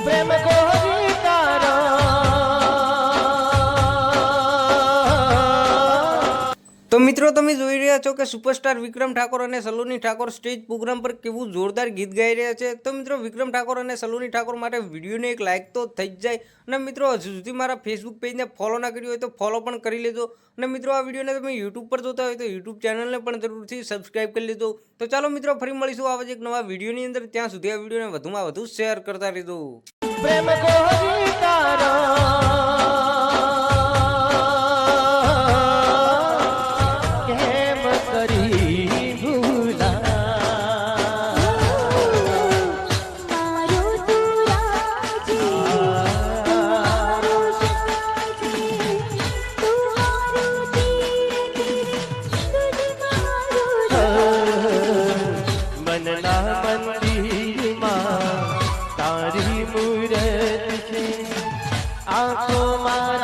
પ્રેમ કોઈ તારો તો મિત્રો તમે જોઈ રહ્યા છો કે સુપરસ્ટાર વિક્રમ ઠાકોર અને સલોની ઠાકોર સ્ટેજ પ્રોગ્રામ પર કેવું જોરદાર ગીત ગાઈ રહ્યા છે। તો મિત્રો વિક્રમ ઠાકોર અને સલોની ઠાકોર માટે વિડીયોને એક લાઇક તો થઈ જ જાય અને મિત્રો હજુ સુધી મારા ફેસબુક પેજને ફોલો ના કર્યું હોય તો ફોલો પણ કરી લેજો અને મિત્રો આ વિડીયોને તમે યુટ્યુબ પર જોતા હોય તો યુટ્યુબ ચેનલને પણ જરૂરથી સબસ્ક્રાઇબ કરી લેજો। તો ચાલો મિત્રો ફરી મળીશું આવા જ એક નવા વિડીયોની અંદર, ત્યાં સુધી આ વિડીયોને વધુમાં વધુ શેર કરતા રહેજો। પ્રેમ કોઈ તારો તારી મૂરત છે આંખો મારા